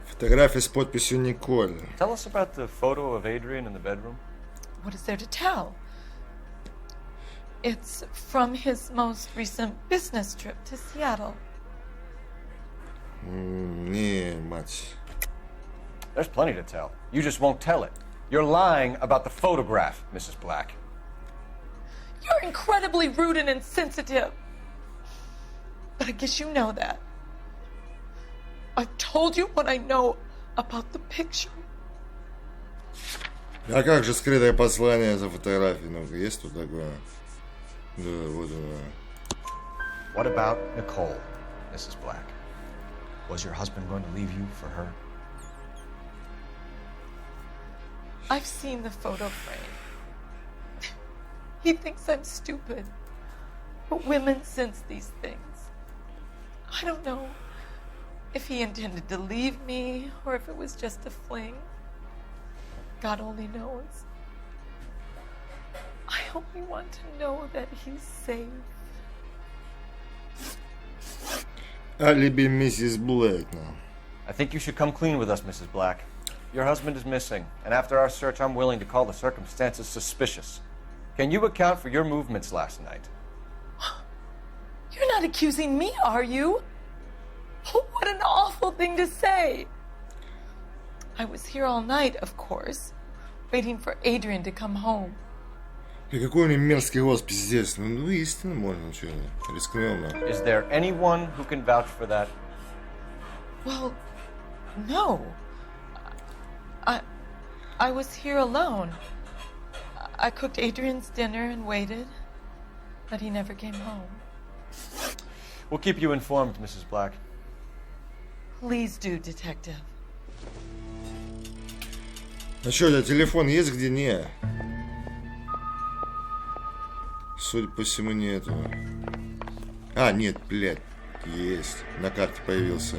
Speaker 1: Фотография с подписью Николь.
Speaker 3: Tell us about the photo of Adrian in the bedroom.
Speaker 15: What is there to tell? It's from his most recent business trip to Seattle.
Speaker 1: Не, мать.
Speaker 3: There's plenty to tell. You just won't tell it. You're lying about the photograph, Mrs. Black.
Speaker 15: You're incredibly rude and insensitive. But I guess you know that. I've told you what I know about the picture.
Speaker 1: А как же скрытое послание за фотографией? Ну-ка, есть тут такое? Да, вот оно.
Speaker 3: What about Nicole, Mrs. Black? Was your husband going to leave you for her?
Speaker 15: I've seen the photo frame. He thinks I'm stupid. But women sense these things. I don't know if he intended to leave me or if it was just a fling. God only knows. I only want to know that he's safe.
Speaker 1: Алиби миссис Блэк.
Speaker 3: I think you should come clean with us, Mrs. Black. Your husband is missing, and after our search, I'm willing to call the circumstances suspicious. Can you account for your movements last night?
Speaker 15: You're not accusing me, are you? Oh, what an awful thing to say. I was here all night, of course, waiting for Adrian to come home.
Speaker 1: И какой у него мерзкий голос, пиздец. Ну, истинно можно, что рискнем.
Speaker 3: Is there anyone who can vouch for that?
Speaker 15: Well, no. I was here alone. I cooked Adrian's dinner and waited, but he never came home.
Speaker 3: We'll keep you informed, Mrs. Black.
Speaker 15: Please do, Detective.
Speaker 1: А что, у тебя телефон есть где? Не. Судя по всему, нету. А, нет, блядь. Есть. На карте появился.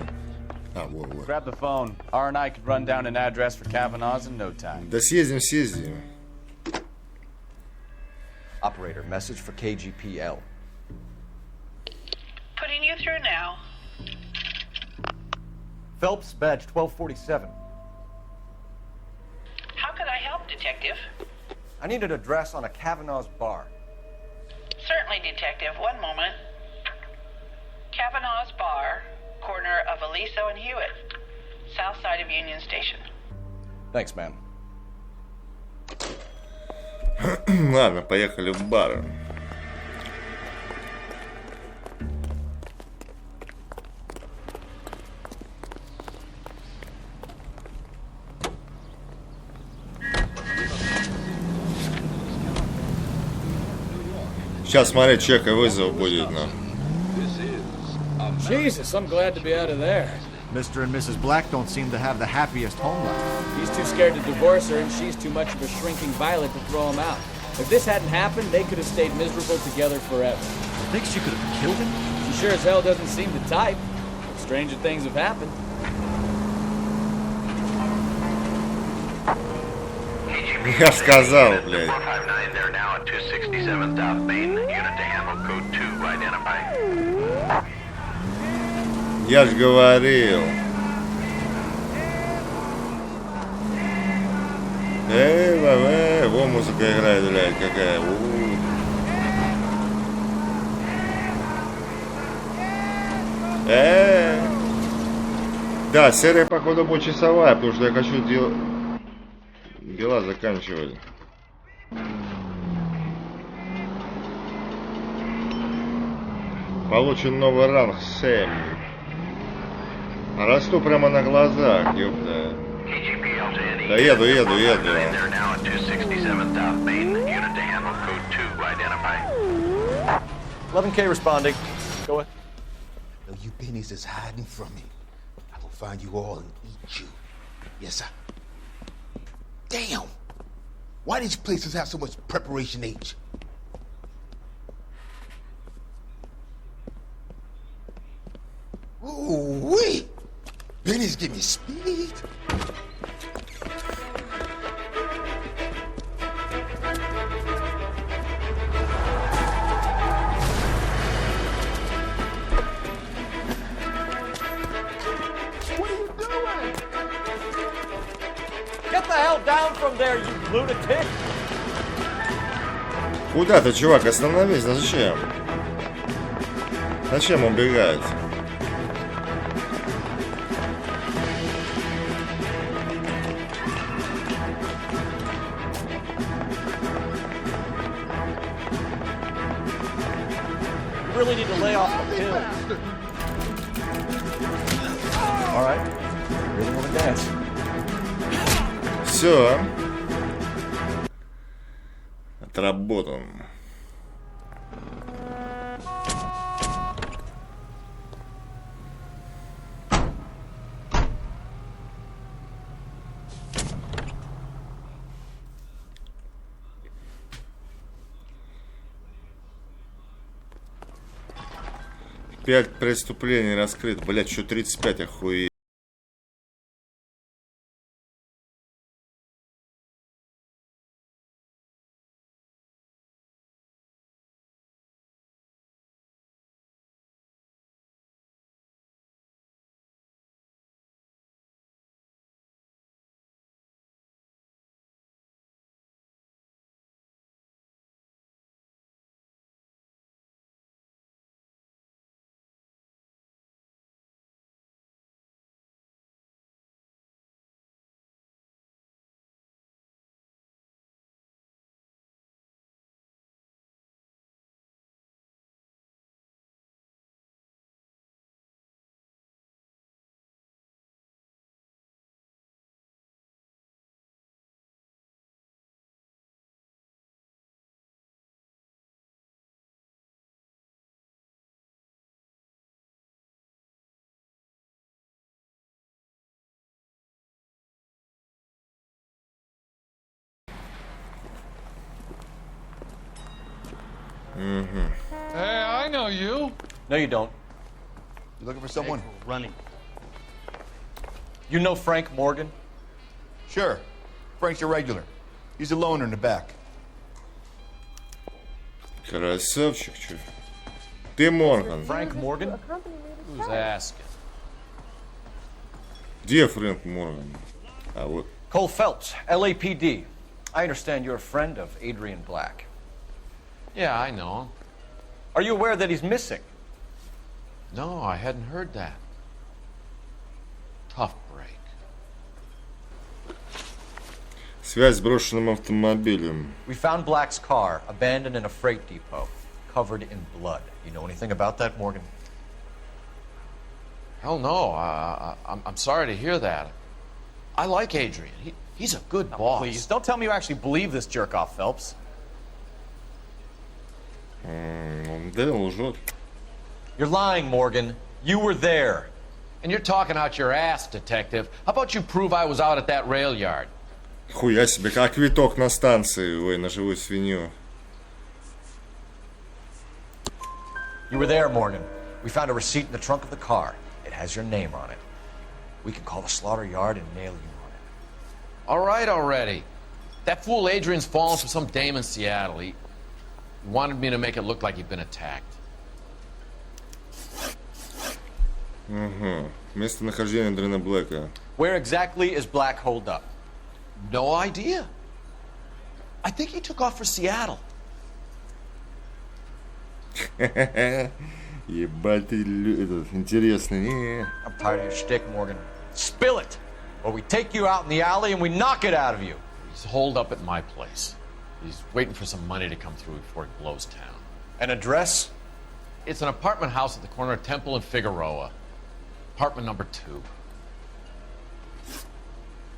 Speaker 1: А, вот.
Speaker 5: Grab the phone. R&I could run down an address for Kavanaugh's in no time.
Speaker 1: Да съездим.
Speaker 14: Operator, message for KGPL.
Speaker 11: Putting you through now.
Speaker 14: Phelps, badge 1247.
Speaker 11: How could I help, Detective?
Speaker 14: I need an address on a Kavanaugh's bar.
Speaker 11: Certainly, Detective. One moment. Kavanaugh's Bar, corner of Aliso and Hewitt, south side of Union Station.
Speaker 14: Thanks, man.
Speaker 1: Ладно, поехали в бар. Сейчас, смотри, чека вызов будет нам.
Speaker 4: Jesus, I'm glad to be out of there.
Speaker 19: Mr. and Mrs. Black don't seem to have the happiest home life.
Speaker 4: He's too scared to divorce her, and she's too much of a shrinking violet to throw him out. If this hadn't happened, they could have stayed miserable together forever.
Speaker 19: You think she could have killed him?
Speaker 4: She sure as hell doesn't seem the type. But stranger things have happened.
Speaker 1: Я сказал, блядь.
Speaker 10: 459, they're now at 267 South Main. Unit to handle code 2, identify.
Speaker 1: Я ж говорил. Во, музыка играет, блядь, какая. Да, серия, походу, будет часовая, потому что я хочу дела заканчивать. Получен новый ранг 7. Расту прямо на глазах, ёпта. Да еду.
Speaker 14: 11K responding. Go ahead.
Speaker 9: No, you pennies is hiding from me. I will find you all and eat you. Yes, sir. Damn! Why these places have so much preparation H? Ooh, wee! Pennies give me speed.
Speaker 14: Get the hell down from there, you lunatic!
Speaker 1: Куда ты, чувак? Остановись, зачем? Зачем убегать?
Speaker 14: You really need to lay off the pills. All right. Really want to dance.
Speaker 1: Все. Отработан. Пять преступлений раскрыт. Блять, что 35, охуеть.
Speaker 5: Hey, I know you.
Speaker 3: No, you don't.
Speaker 9: You looking for someone?
Speaker 6: Running.
Speaker 3: You know Frank Morgan?
Speaker 9: Sure. Frank's your regular. He's a loner in the back.
Speaker 1: Красавчик, чё. Ты Морган.
Speaker 3: Frank Morgan?
Speaker 5: Who's asking?
Speaker 1: Где Фрэнк Морган? А вот.
Speaker 3: Cole Phelps, LAPD. I understand you're a friend of Adrian Black.
Speaker 5: Yeah, I know him.
Speaker 3: Are you aware that he's missing?
Speaker 5: No, I hadn't heard that. Tough break.
Speaker 1: Связь с брошенным автомобилем.
Speaker 3: We found Black's car abandoned in a freight depot, covered in blood. You know anything about that, Morgan?
Speaker 5: Hell no. I'm sorry to hear that. I like Adrian. He's a good boss.
Speaker 3: Please, don't tell me you actually believe this jerk-off, Phelps.
Speaker 1: Да, лжет.
Speaker 3: You're lying, Morgan. You were there.
Speaker 5: And you're talking out your ass, detective. How about you prove I was out at that rail yard?
Speaker 1: Хуя себе, как виток на станции, ой, на живую свинью.
Speaker 3: You were there, Morgan. We found a receipt in the trunk of the car. It has your name on it. We can call the slaughter yard and nail you on it.
Speaker 5: All right already. That fool Adrian's fallen for some dame in Seattle. He wanted me to make it look like he'd been attacked.
Speaker 1: Местонахождение Дрена Блэка.
Speaker 3: Where exactly is Black holed up?
Speaker 5: No idea. I think he took off for Seattle.
Speaker 1: Ебать ты этот интересный.
Speaker 3: I'm tired of your shtick, Morgan. Spill it, or we take you out in the alley and we knock it out of you.
Speaker 5: He's holed up at my place. He's waiting for some money to come through before he blows town.
Speaker 3: An address?
Speaker 5: It's an apartment house at the corner of Temple and Figueroa. Apartment number 2.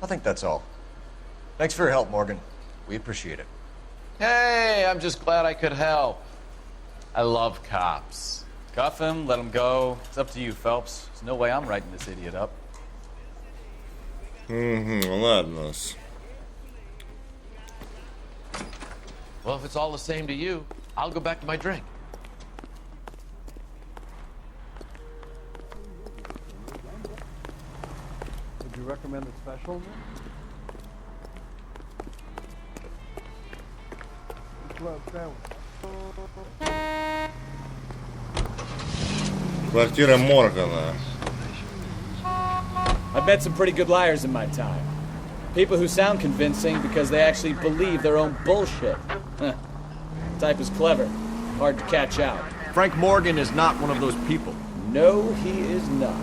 Speaker 3: I think that's all. Thanks for your help, Morgan. We appreciate it.
Speaker 5: Hey, I'm just glad I could help. I love cops.
Speaker 4: Cuff him, let him go. It's up to you, Phelps. There's no way I'm writing this idiot up.
Speaker 1: Ладно.
Speaker 5: Well, if it's all the same to you, I'll go back to my drink.
Speaker 16: Would you recommend a special?
Speaker 1: Квартира Моргана.
Speaker 4: I've met some pretty good liars in my time. People who sound convincing because they actually believe their own bullshit. Huh. Type is clever. Hard to catch out.
Speaker 19: Frank Morgan is not one of those people.
Speaker 4: No, he is not.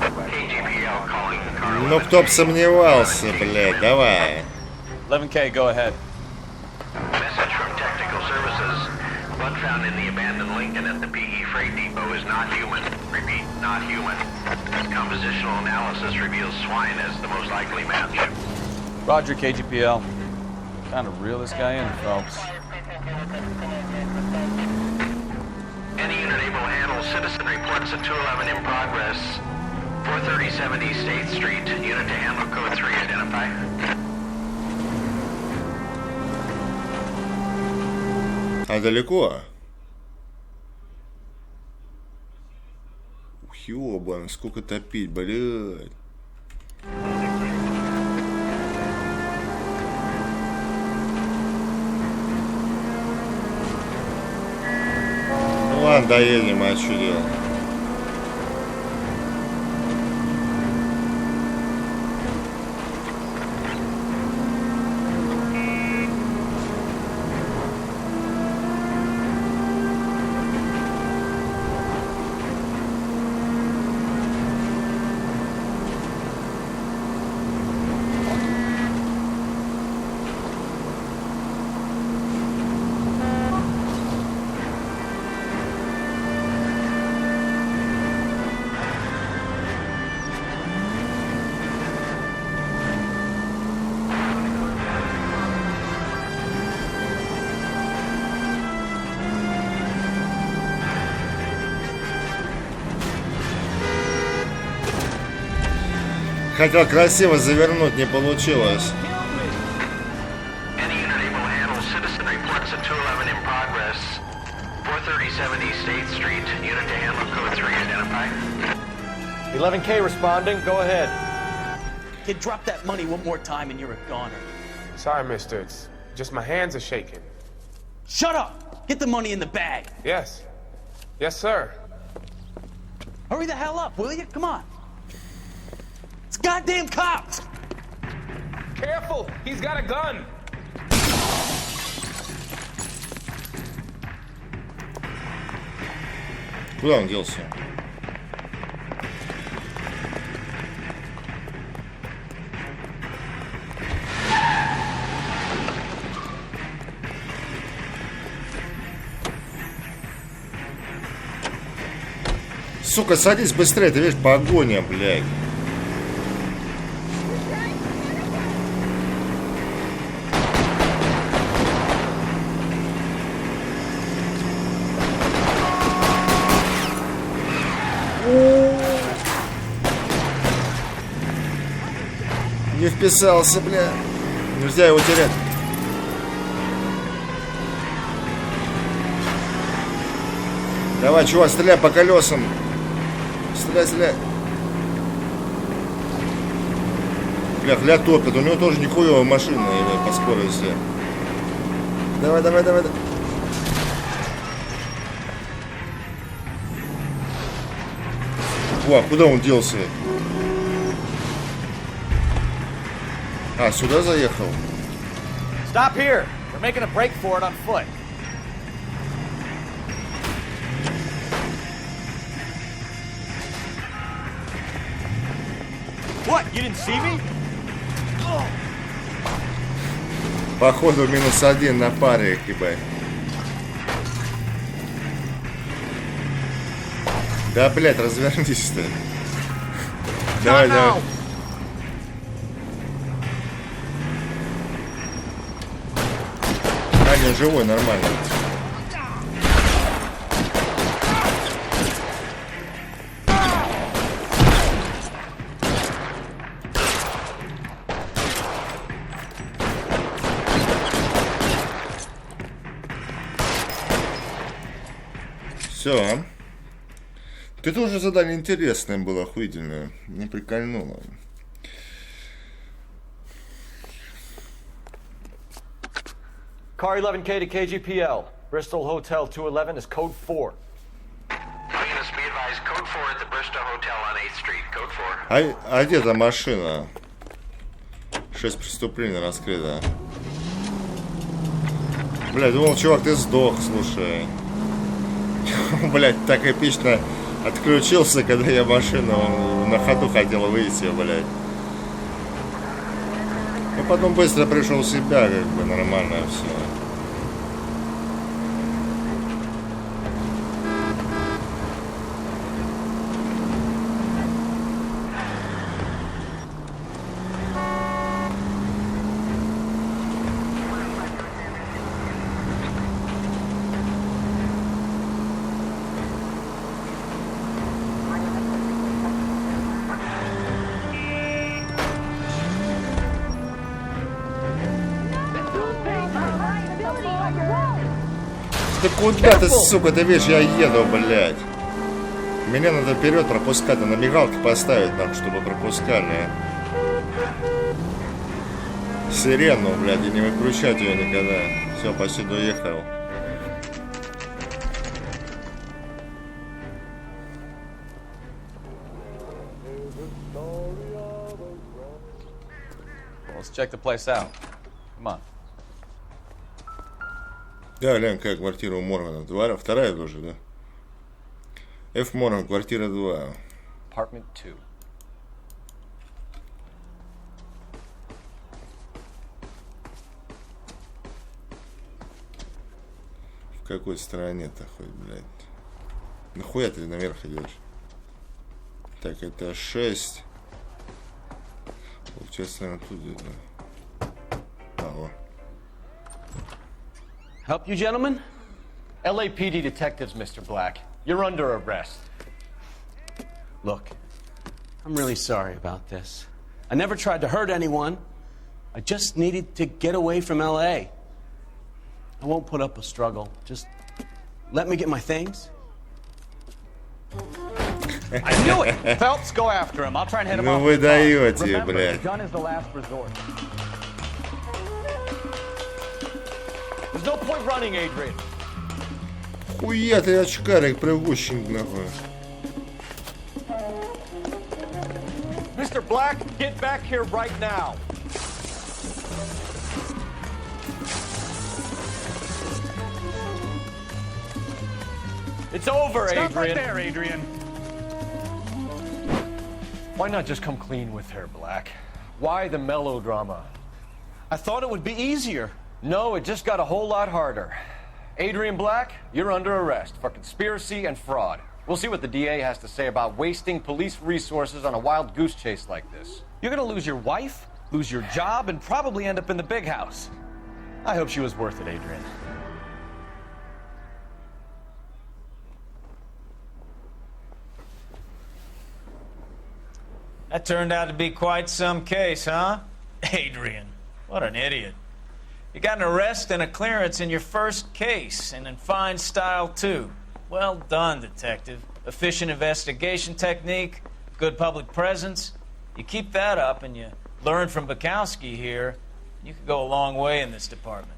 Speaker 10: KGPL calling the car.
Speaker 1: Ну кто б сомневался, блядь, давай.
Speaker 4: 11K, go ahead.
Speaker 10: Message from Technical Services. Blood found in the abandoned Lincoln at the PE Freight Depot is not human. Repeat, not human. Compositional analysis reveals swine as the most likely match.
Speaker 4: Roger, KGPL. Kind of reel this guy in, Phelps.
Speaker 10: Any unit able to handle citizen reports at 211 in progress. 430 70 State Street. Unit to handle code 3 identify.
Speaker 1: А далеко? Ёбан, сколько топить, блядь. Ну ладно, доедем, а что делать? Хотел красиво завернуть, не получилось.
Speaker 10: Any unit able to handle citizen reports at 211 in progress. 370 State Street. Unit to handle code 3 identified.
Speaker 14: 11K responding. Go ahead.
Speaker 16: Kid, drop that money one more time and you're a goner.
Speaker 12: Sorry, mister. It's just my hands are shaking.
Speaker 16: Shut up! Get the money in the bag.
Speaker 12: Yes. Yes, sir.
Speaker 16: Hurry the hell up, will you? Come on. It's goddamn cops!
Speaker 12: Careful! He's got a gun!
Speaker 1: Куда он делся? Сука, садись быстрее, ты видишь, погоня, блядь. Не вписался, бля. Нельзя его терять. Давай, чувак, стреляй по колесам. Стреляй, стреляй. Бля, хля топит. У него тоже нихуевая машина по скорости. Давай, давай, давай. О, куда он делся? А, сюда заехал.
Speaker 4: Stop here. We're making a break for it on foot. What? You didn't see me?
Speaker 1: Походу -1 на паре, ебать. Да, блядь, развернись ты. Давай, давай. Аня живой, нормально. Все. Ты тоже задание интересное было, охуительное. Не прикольнуло.
Speaker 14: Car 11K to KGPL. Bristol Hotel 211 is code 4.
Speaker 10: All units be advised, code 4 at the Bristol Hotel on 8th Street. Code 4.
Speaker 1: А где та машина? 6 преступлений раскрыто. Блядь, думал, чувак, ты сдох, слушай. Блядь, так эпично отключился, когда я машину на ходу хотел выйти, блядь. Ну потом быстро пришел в себя, как бы нормально все. Ты куда ты, сука, ты видишь, я еду, блядь. Меня надо вперед пропускать, на мигалке поставить нам, чтобы пропускали. Сирену, блядь, и не выключать ее никогда. Все, почти доехал.
Speaker 5: Let's check the place out. Come on.
Speaker 1: Да, глянь, какая квартира у Моргана. Вторая тоже, да? F. Морган, квартира 2.
Speaker 3: Apartment 2.
Speaker 1: В какой стороне-то хоть, блядь? Нахуя ты наверх идешь? Так, это 6. Получается, наверное, тут где-то. Ага.
Speaker 16: Help you, gentlemen?
Speaker 3: LAPD detectives, Mr. Black. You're under arrest.
Speaker 16: Look, I'm really sorry about this. I never tried to hurt anyone. I just needed to get away from LA. I won't put up a struggle. Just let me get my things?
Speaker 14: I knew it! Phelps, go after him. I'll try and head him
Speaker 1: Ну
Speaker 14: off.
Speaker 1: вы даете,
Speaker 14: Remember, the
Speaker 1: блядь.
Speaker 14: gun is the last resort. There's no point running, Adrian.
Speaker 1: Хуя ты очкарик, прыгущик, нахуй.
Speaker 14: Mr. Black, get back here right now. It's over,
Speaker 3: Stop
Speaker 14: Adrian.
Speaker 3: right there,
Speaker 14: Adrian.
Speaker 3: Why not just come clean with her, Black? Why the melodrama?
Speaker 14: I thought it would be easier.
Speaker 3: No, it just got a whole lot harder. Adrian Black, you're under arrest for conspiracy and fraud. We'll see what the DA has to say about wasting police resources on a wild goose chase like this.
Speaker 14: You're gonna lose your wife, lose your job, and probably end up in the big house.
Speaker 3: I hope she was worth it, Adrian.
Speaker 13: That turned out to be quite some case, huh? Adrian, what an idiot. You got an arrest and a clearance in your first case, and in fine style, too. Well done, detective. Efficient investigation technique, good public presence. You keep that up and you learn from Bukowski here, you could go a long way in this department.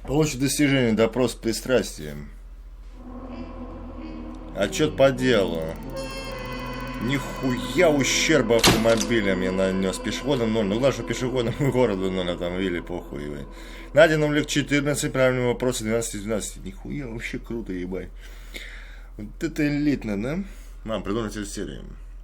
Speaker 1: Получит достижение, допрос с пристрастием. Отчет по делу. Нихуя ущерба автомобилям я нанес. Пешеходам 0. Ну главное, что пешеходам и городу 0 автомобилей, похуй. Ебать. Найдено в 14, правильные вопросы 12 из 12. Нихуя, вообще круто, ебать. Вот это элитно, да? Мам, придумайте серию.